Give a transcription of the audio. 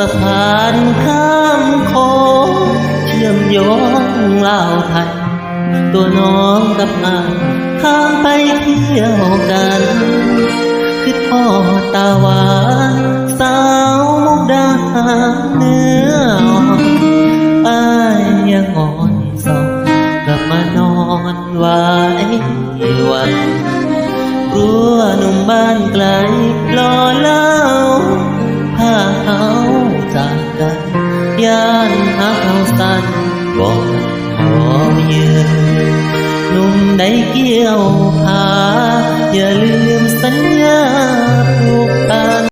ะพานข้ามโขงเชื่อมโยงลาวไทยตัวน้องกับอายข้ามไปเที่ยวกันคือพ่อตาหวานสาวมุกดาหารเนื้ออายยังอ่อนสองกลับมานอนไว้วันรั้วหนุ่มบ้านไกลรอเล่าพาเขาจากกันย่านหาเขาสั้นก่อนขอยืนหนุ่มได้เกี่ยวพาอย่าลืมสัญญาผูกพัน